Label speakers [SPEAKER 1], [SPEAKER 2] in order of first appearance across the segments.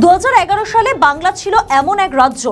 [SPEAKER 1] 2011 সালে বাংলা ছিল এমন এক রাজ্য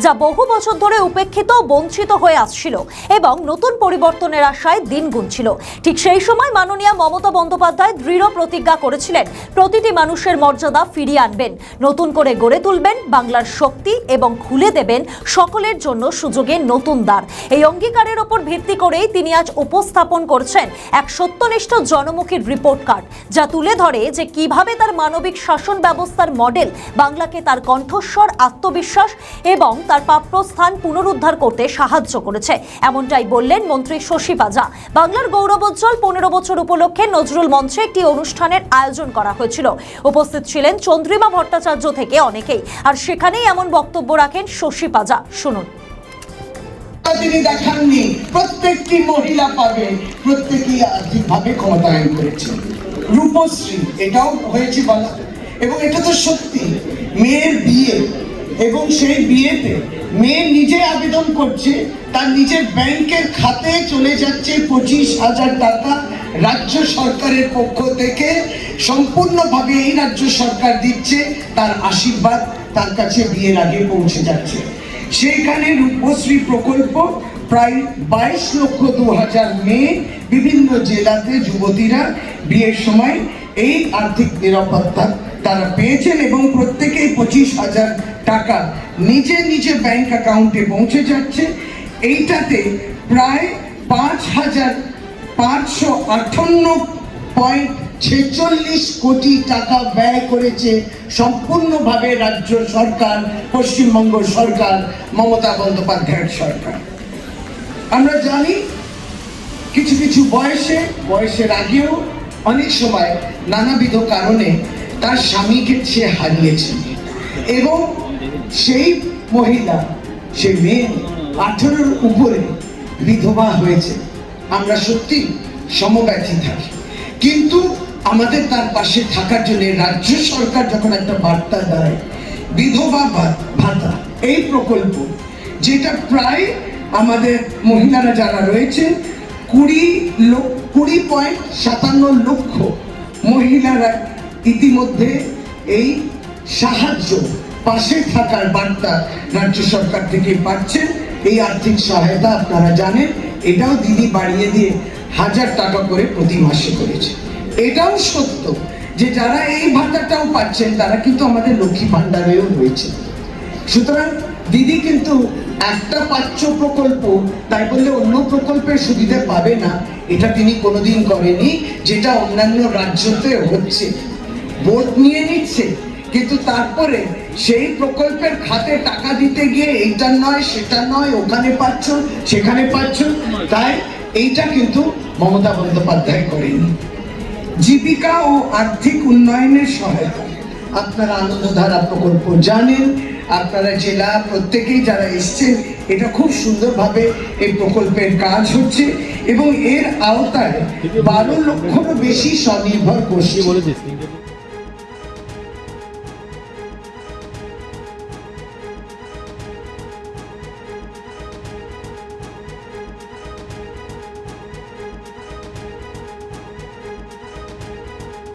[SPEAKER 1] যা বহু বছর ধরে উপেক্ষিত বঞ্চিত হয়ে আসছিল এবং নতুন পরিবর্তনের আশায় দিন গুনছিল। ঠিক সেই সময় মাননীয়া মমতা বন্দ্যোপাধ্যায় দৃঢ় প্রতিজ্ঞা করেছিলেন প্রতিটি মানুষের মর্যাদা ফিরিয়ে আনবেন, নতুন করে গড়ে তুলবেন বাংলার শক্তি এবং খুলে দেবেন সকলের জন্য সুযোগের নতুন দ্বার। এই অঙ্গীকারের ওপর ভিত্তি করেই তিনি আজ উপস্থাপন করছেন এক সত্যনিষ্ঠ জনমুখী রিপোর্ট কার্ড, যা তুলে ধরে যে কিভাবে তার মানবিক শাসন ব্যবস্থার মডেল বাংলাকে তার কণ্ঠস্বর, আত্মবিশ্বাস এবং তার প্রাপ্য স্থান পুনরুদ্ধার করতে সাহায্য করেছে। এমনটাই বললেন মন্ত্রী শশী পাজা। বাংলার গৌরবোজ্জ্বল 15 বছর উপলক্ষে নজরুল মঞ্চে একটি অনুষ্ঠানের আয়োজন করা হয়েছিল। উপস্থিত ছিলেন চন্দ্রিমা ভট্টাচার্য থেকে অনেকেই, আর সেখানেই এমন বক্তব্য রাখেন শশী পাজা। শুনুন।
[SPEAKER 2] তিনি দেখাননি প্রত্যেকটি মহিলা পাবে, প্রত্যেকেই আর্থিকভাবে ক্ষমতায়ন করেছে। রূপশ্রী এটাও হয়েছে বলা, এবং এটা তো সত্যি। মেয়ের বিয়ে এবং সেই বিয়েতে মেয়ে নিজে আবেদন করছে, তার নিজের ব্যাংকের খাতে চলে যাচ্ছে 25,000 টাকা রাজ্য সরকারের পক্ষ থেকে। সম্পূর্ণভাবে এই রাজ্য সরকার দিচ্ছে, তার আশীর্বাদ তার কাছে বিয়ের আগে পৌঁছে যাচ্ছে। সেইখানে রূপশ্রী প্রকল্প প্রায় 22,02,000 মেয়ে বিভিন্ন জেলাতে যুবতীরা বিয়ের সময় এই আর্থিক নিরাপত্তা তারা পেয়েছেন এবং প্রত্যেকেই 25,000 টাকা নিজে নিজে ব্যাংক অ্যাকাউন্টে পৌঁছে যাচ্ছে। এইটাতে প্রায় 5,558.46 কোটি টাকা ব্যয় করেছে সম্পূর্ণভাবে রাজ্য সরকার, পশ্চিমবঙ্গ সরকার, মমতা বন্দ্যোপাধ্যায়ের সরকার। আমরা জানি কিছু কিছু বয়সের আগেও অনেক সময় নানাবিধ কারণে তার স্বামীকে সে হারিয়েছে এবং সেই মহিলা, সে মেয়ে 18-র উপরে বিধবা হয়েছে। আমরা সত্যি সমব্যথী থাকি, কিন্তু আমাদের তার পাশে থাকার জন্য রাজ্য সরকার যখন একটা বার্তা দেয়, বিধবা ভাতা এই প্রকল্প, যেটা প্রায় আমাদের মহিলারা যারা রয়েছে 20.57 লক্ষ মহিলারা ইতিমধ্যে এই সাহায্য, পাশে থাকার বার্তা রাজ্য সরকার থেকে পাচ্ছেন। এই আর্থিক সহায়তা আপনারা জানেন, এটাও দিদি বাড়িয়ে দিয়ে 1000 টাকা করে প্রতি মাসে করেছে। এটাও সত্য যে যারা এই ভাতাটাও পাচ্ছেন তারা কিন্তু আমাদের লক্ষ্মী ভান্ডারেও রয়েছে। সুতরাং দিদি কিন্তু একটা পাচ্য প্রকল্প তাই বললে অন্য প্রকল্পের সুবিধা পাবে না, এটা তিনি কোনোদিন করেনি, যেটা অন্যান্য রাজ্যতে হচ্ছে। ভোট নিয়ে নিচ্ছে, কিন্তু তারপরে সেই প্রকল্পের খাতে টাকা দিতে গিয়ে এইটা নয় সেটা নয়, ওখানে পাচ্ছ সেখানে পাচ্ছ, তাই এইটা কিন্তু মমতা বন্দ্যোপাধ্যায় করেনি। জীবিকা ও আর্থিক উন্নয়নের সহায়তা, আপনারা আনন্দধারা প্রকল্প জানেন, আপনারা জেলা প্রত্যেকেই যারা এসছেন, এটা খুব সুন্দরভাবে এই প্রকল্পের কাজ হচ্ছে এবং এর আওতায় 12 লক্ষেরও বেশি স্বনির্ভর গোষ্ঠী